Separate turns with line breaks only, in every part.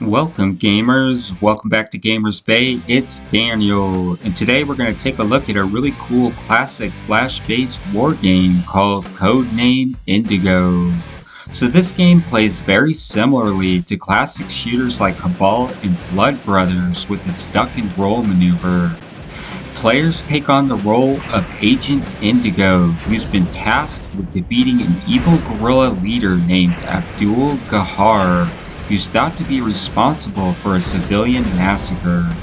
Welcome gamers, welcome back to Gamers Bay, it's Daniel, and today we're going to take a look at a really cool classic flash-based war game called Codename Indigo. So this game plays very similarly to classic shooters like Cabal and Blood Brothers with its duck and roll maneuver. Players take on the role of Agent Indigo, who's been tasked with defeating an evil guerrilla leader named Abdul-Gahaar, who's thought to be responsible for a civilian massacre.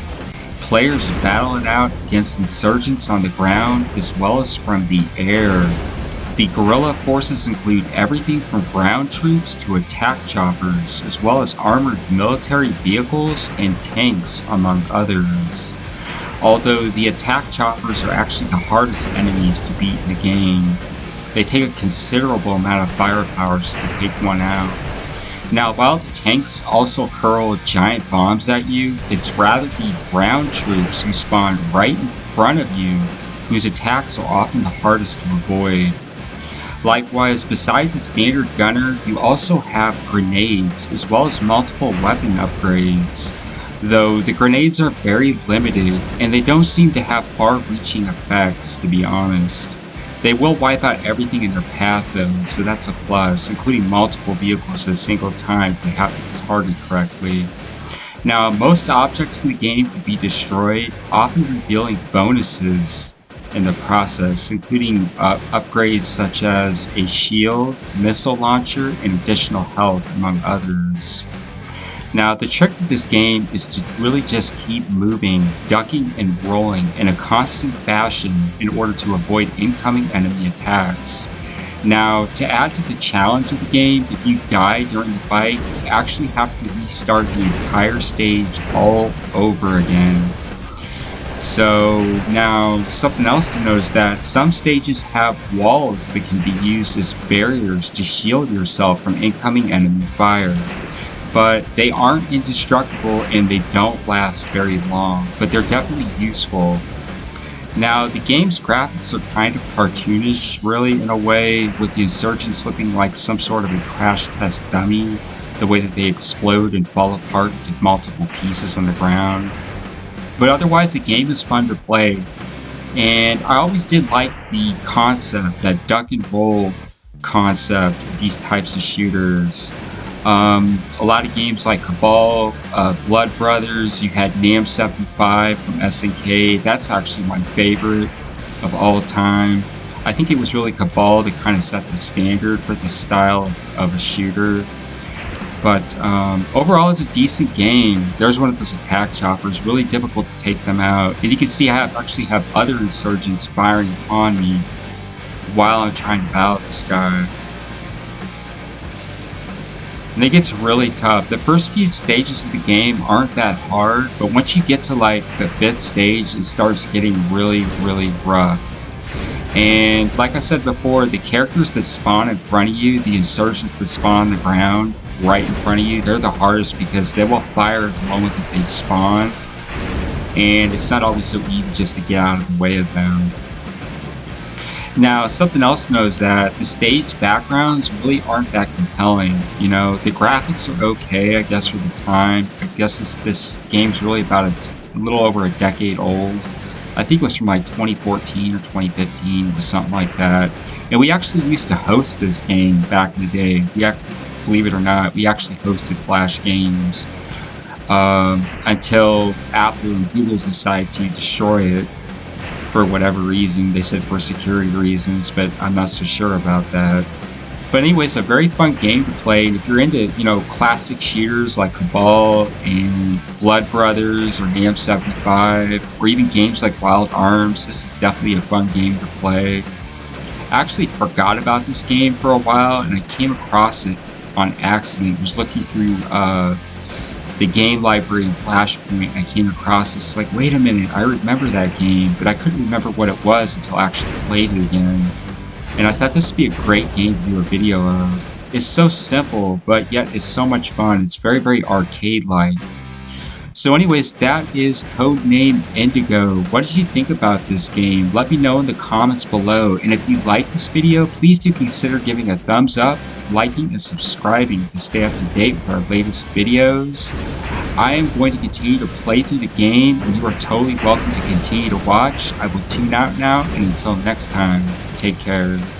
Players battle it out against insurgents on the ground as well as from the air. The guerrilla forces include everything from ground troops to attack choppers, as well as armored military vehicles and tanks, among others. Although the attack choppers are actually the hardest enemies to beat in the game. They take a considerable amount of firepower just to take one out. Now, while the tanks also hurl giant bombs at you, it's rather the ground troops who spawn right in front of you whose attacks are often the hardest to avoid. Likewise, besides a standard gunner, you also have grenades as well as multiple weapon upgrades. Though the grenades are very limited and they don't seem to have far-reaching effects, to be honest. They will wipe out everything in their path though, so that's a plus, including multiple vehicles at a single time if you happen to target correctly. Now, most objects in the game can be destroyed, often revealing bonuses in the process, including upgrades such as a shield, missile launcher, and additional health, among others. Now, the trick to this game is to really just keep moving, ducking, and rolling in a constant fashion in order to avoid incoming enemy attacks. Now, to add to the challenge of the game, if you die during the fight, you actually have to restart the entire stage all over again. So, now, something else to note is that some stages have walls that can be used as barriers to shield yourself from incoming enemy fire. But they aren't indestructible and they don't last very long, but they're definitely useful. Now, the game's graphics are kind of cartoonish, really, in a way, with the insurgents looking like some sort of a crash test dummy, the way that they explode and fall apart into multiple pieces on the ground. But otherwise, the game is fun to play, and I always did like the concept, that duck and roll concept of these types of shooters. A lot of games like Cabal, Blood Brothers, you had NAM 75 from SNK. That's actually my favorite of all time. I think it was really Cabal that kind of set the standard for this style of a shooter. But overall, it's a decent game. There's one of those attack choppers, really difficult to take them out. And you can see I actually have other insurgents firing upon me while I'm trying to battle this guy. And it gets really tough. The first few stages of the game aren't that hard, but once you get to like the 5th stage, it starts getting really, really rough. And like I said before, the characters that spawn in front of you, the insurgents that spawn on the ground right in front of you, they're the hardest because they will fire the moment that they spawn. And it's not always so easy just to get out of the way of them. Now, something else to know is that the stage backgrounds really aren't that compelling. You know, the graphics are okay, I guess, for the time. I guess this game's really about a little over a decade old. I think it was from like 2014 or 2015 or something like that. And we actually used to host this game back in the day. Believe it or not, we actually hosted Flash games until Apple and Google decided to destroy it. For whatever reason. They said for security reasons, but I'm not so sure about that. But anyways, a very fun game to play, and if you're into, you know, classic shooters like Cabal and Blood Brothers or NAM 75, or even games like Wild Arms, this is definitely a fun game to play. I actually forgot about this game for a while, and I came across it on accident. I was looking through the game library in Flashpoint, I came across this, like, wait a minute, I remember that game, but I couldn't remember what it was until I actually played it again. And I thought this would be a great game to do a video of. It's so simple, but yet it's so much fun. It's very, very arcade-like. So anyways, that is Codename Indigo. What did you think about this game? Let me know in the comments below. And if you like this video, please do consider giving a thumbs up, liking, and subscribing to stay up to date with our latest videos. I am going to continue to play through the game, and you are totally welcome to continue to watch. I will tune out now, and until next time, take care.